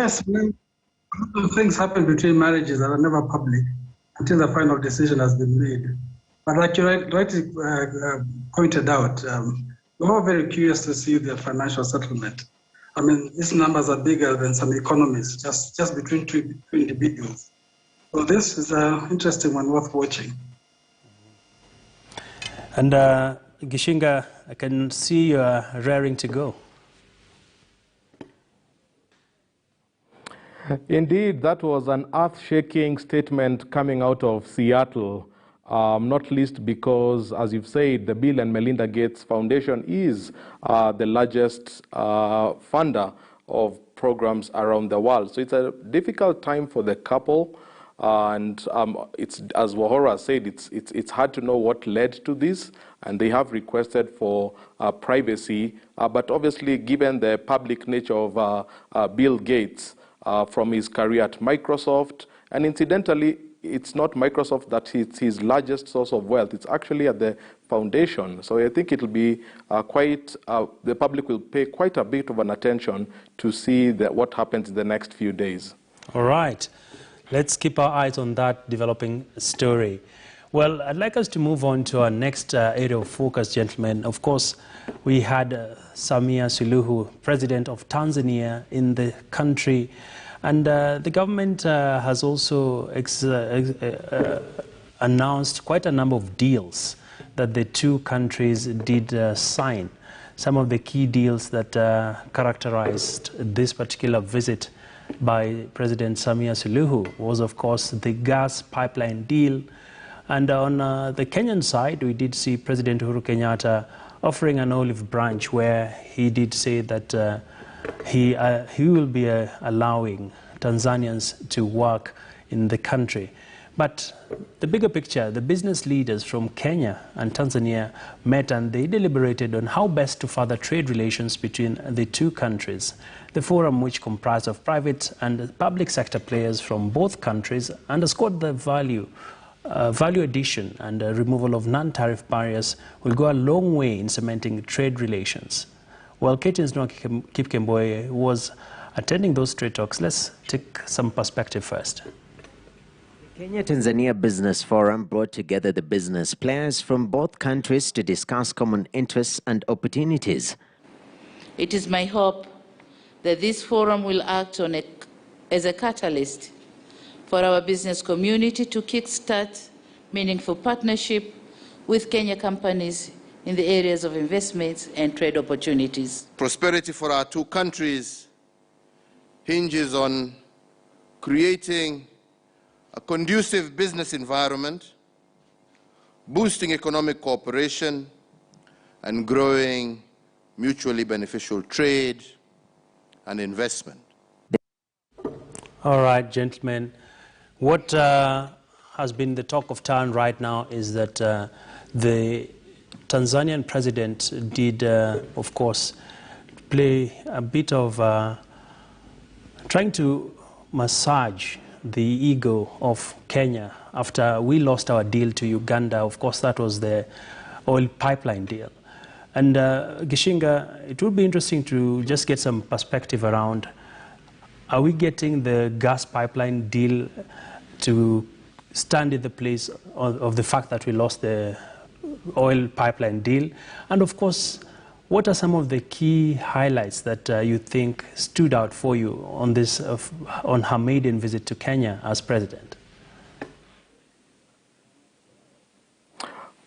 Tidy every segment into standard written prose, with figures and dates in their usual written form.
Yes, a lot of things happen between marriages that are never public until the final decision has been made. But like you rightly pointed out, we're all very curious to see the financial settlement. I mean, these numbers are bigger than some economies, just between two individuals. So this is an interesting one, worth watching. And Gishinga, I can see you are raring to go. Indeed, that was an earth-shaking statement coming out of Seattle, not least because, as you've said, the Bill and Melinda Gates Foundation is the largest funder of programs around the world. So it's a difficult time for the couple. And it's, as Wahora said, it's hard to know what led to this, and they have requested for privacy. But obviously, given the public nature of Bill Gates from his career at Microsoft, and incidentally, it's not Microsoft that is his largest source of wealth. It's actually at the foundation. So I think it'll be the public will pay quite a bit of an attention to see what happens in the next few days. All right. Let's keep our eyes on that developing story. Well, I'd like us to move on to our next area of focus, gentlemen. Of course, we had Samia Suluhu, President of Tanzania, in the country. And the government has also announced quite a number of deals that the two countries did sign. Some of the key deals that characterized this particular visit by President Samia Suluhu was, of course, the gas pipeline deal. And on the Kenyan side, we did see President Uhuru Kenyatta offering an olive branch where he did say that he will be allowing Tanzanians to work in the country. But the bigger picture, the business leaders from Kenya and Tanzania met and they deliberated on how best to further trade relations between the two countries. The forum, which comprised of private and public sector players from both countries, underscored the value addition and removal of non-tariff barriers will go a long way in cementing trade relations. Well, Katin's Kipkemboi was attending those trade talks. Let's take some perspective first. Kenya-Tanzania Business Forum brought together the business players from both countries to discuss common interests and opportunities. It is my hope that this forum will act as a catalyst for our business community to kickstart meaningful partnership with Kenya companies in the areas of investments and trade opportunities. Prosperity for our two countries hinges on creating a conducive business environment, boosting economic cooperation, and growing mutually beneficial trade and investment. All right, gentlemen. What has been the talk of town right now is that the Tanzanian president did, of course, play a bit of trying to massage the ego of Kenya after we lost our deal to Uganda. Of course, that was the oil pipeline deal. And Gishinga, it would be interesting to just get some perspective around, are we getting the gas pipeline deal to stand in the place of the fact that we lost the oil pipeline deal? And of course, what are some of the key highlights that you think stood out for you on this, on her maiden visit to Kenya as president?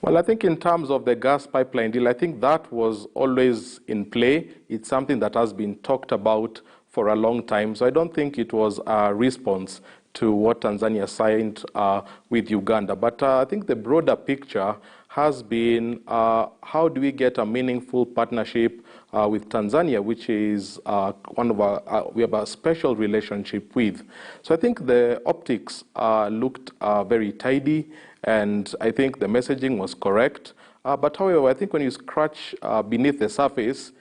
Well, I think in terms of the gas pipeline deal, I think that was always in play. It's something that has been talked about for a long time. So I don't think it was a response to what Tanzania signed with Uganda. But I think the broader picture has been how do we get a meaningful partnership with Tanzania, which is one of our, we have a special relationship with. So I think the optics looked very tidy, and I think the messaging was correct. But however, I think when you scratch beneath the surface,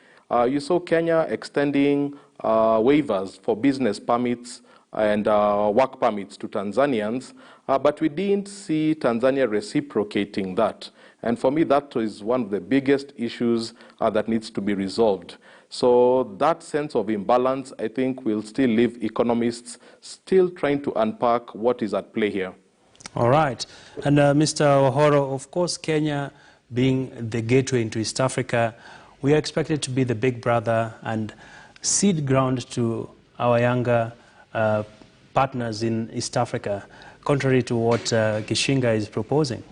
you saw Kenya extending waivers for business permits and work permits to Tanzanians, but we didn't see Tanzania reciprocating that. And for me, that is one of the biggest issues that needs to be resolved. So that sense of imbalance, I think, will still leave economists still trying to unpack what is at play here. All right. And Mr. Ohoro, of course, Kenya being the gateway into East Africa, we are expected to be the big brother and seed ground to our younger partners in East Africa, contrary to what Gishinga is proposing.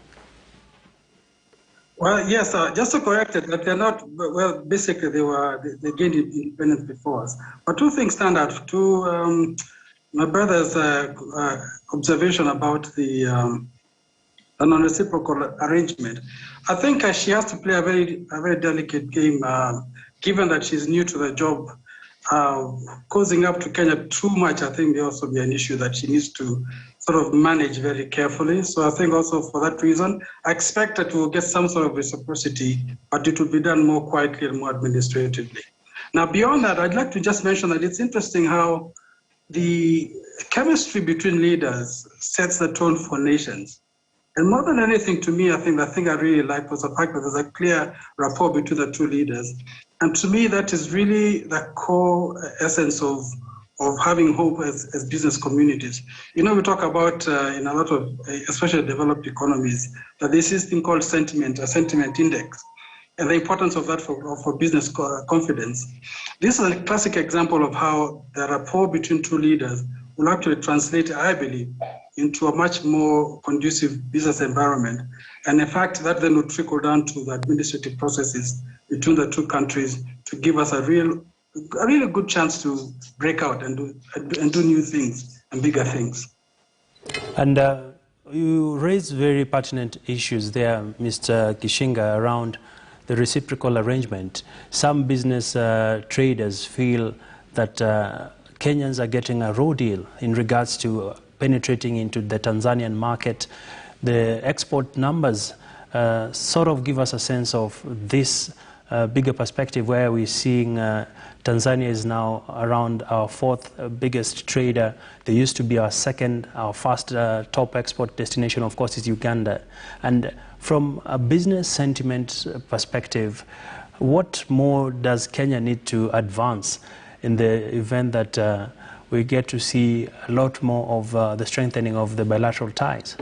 Well, yes, just to correct it, that they're not, well, basically they gained independence before us. But two things stand out. My brother's observation about the non-reciprocal arrangement. I think she has to play a very delicate game, given that she's new to the job. Causing up to Kenya too much, I think, may also be an issue that she needs to sort of manage very carefully. So I think also for that reason, I expect that we'll get some sort of reciprocity, but it will be done more quietly and more administratively. Now, beyond that, I'd like to just mention that it's interesting how the chemistry between leaders sets the tone for nations. And more than anything, to me, I think the thing I really like was the fact that there's a clear rapport between the two leaders. And to me, that is really the core essence of having hope as business communities. You know, we talk about in a lot of, especially developed economies, that there's this thing called sentiment, a sentiment index, and the importance of that for business confidence. This is a classic example of how the rapport between two leaders will actually translate, I believe, into a much more conducive business environment. And in fact, that then will trickle down to the administrative processes between the two countries to give us a really good chance to break out and do new things and bigger things. And you raise very pertinent issues there, Mr. Gishinga, around the reciprocal arrangement. Some business traders feel that Kenyans are getting a raw deal in regards to penetrating into the Tanzanian market. The export numbers sort of give us a sense of this bigger perspective, where we're seeing Tanzania is now around our fourth biggest trader. They used to be our second. Our first top export destination, of course, is Uganda. And from a business sentiment perspective, what more does Kenya need to advance in the event that we get to see a lot more of the strengthening of the bilateral ties?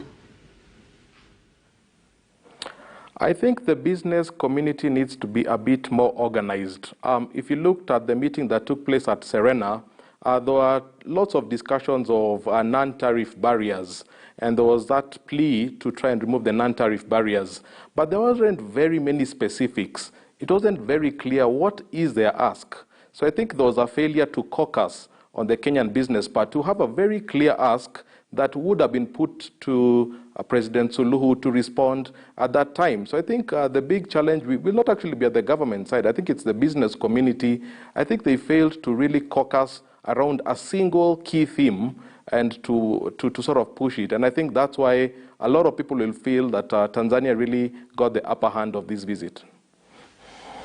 I think the business community needs to be a bit more organized. If you looked at the meeting that took place at Serena, there were lots of discussions of non-tariff barriers, and there was that plea to try and remove the non-tariff barriers. But there wasn't very many specifics. It wasn't very clear what is their ask. So I think there was a failure to caucus on the Kenyan business part to have a very clear ask that would have been put to President Suluhu to respond at that time. So I think the big challenge will not actually be at the government side. I think it's the business community. I think they failed to really caucus around a single key theme and to sort of push it. And I think that's why a lot of people will feel that Tanzania really got the upper hand of this visit.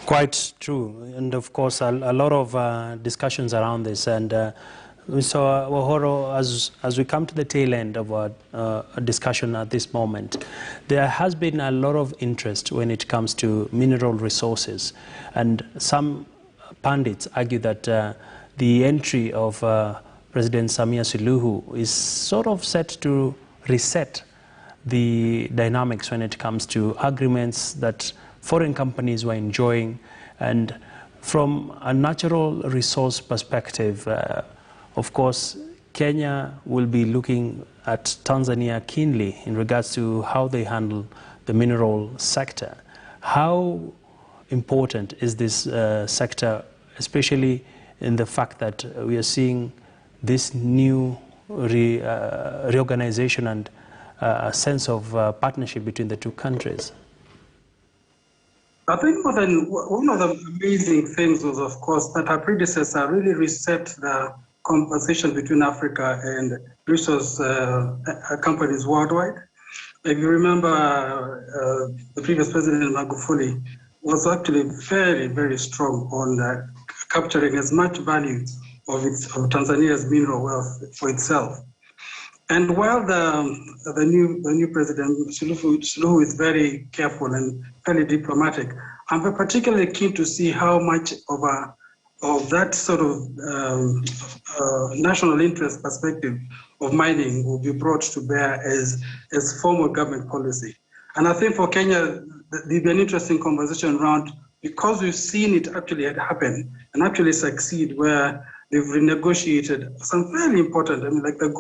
Quite true. And of course, a lot of discussions around this. And Mr. Ohoro, as we come to the tail end of our discussion at this moment, there has been a lot of interest when it comes to mineral resources. And some pundits argue that the entry of President Samia Suluhu is sort of set to reset the dynamics when it comes to agreements that foreign companies were enjoying. And from a natural resource perspective, of course, Kenya will be looking at Tanzania keenly in regards to how they handle the mineral sector. How important is this sector, especially in the fact that we are seeing this new reorganization and a sense of partnership between the two countries? I think one of the amazing things was, of course, that our predecessor really reset the conversation between Africa and resource companies worldwide. If you remember, the previous president, Magufuli, was actually very, very strong on capturing as much value of Tanzania's mineral wealth for itself. And while the new president, Suluhu, is very careful and fairly diplomatic, I'm particularly keen to see how much of that sort of national interest perspective of mining will be brought to bear as formal government policy. And I think for Kenya, there'll be an interesting conversation around, because we've seen it actually happen and actually succeed, where they've renegotiated some fairly important, like the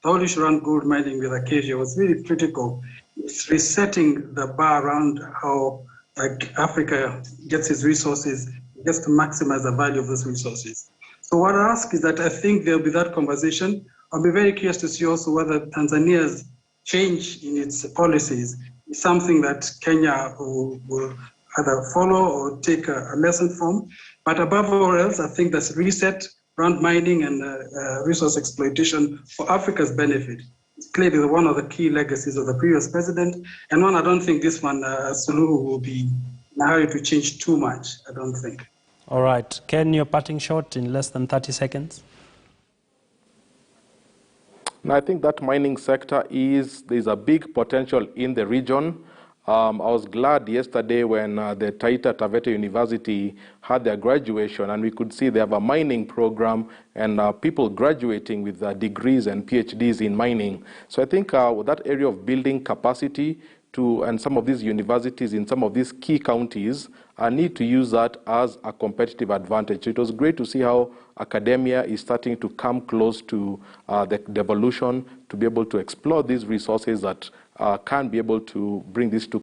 whole issue around gold mining with Acacia was really critical. It's resetting the bar around how Africa gets its resources, gets to maximize the value of those resources. So what I ask is that I think there'll be that conversation. I'll be very curious to see also whether Tanzania's change in its policies is something that Kenya will either follow or take a lesson from. But above all else, I think this reset around mining and resource exploitation for Africa's benefit is clearly one of the key legacies of the previous president, and one I don't think this one, Suluhu, will be in a hurry to change too much, I don't think. All right. Ken, your parting shot in less than 30 seconds. Now, I think that mining sector there's a big potential in the region. I was glad yesterday when the Taita Taveta University had their graduation, and we could see they have a mining program and people graduating with degrees and PhDs in mining. So I think that area of building capacity and some of these universities in some of these key counties need to use that as a competitive advantage. It was great to see how academia is starting to come close to the devolution to be able to explore these resources that can be able to bring this to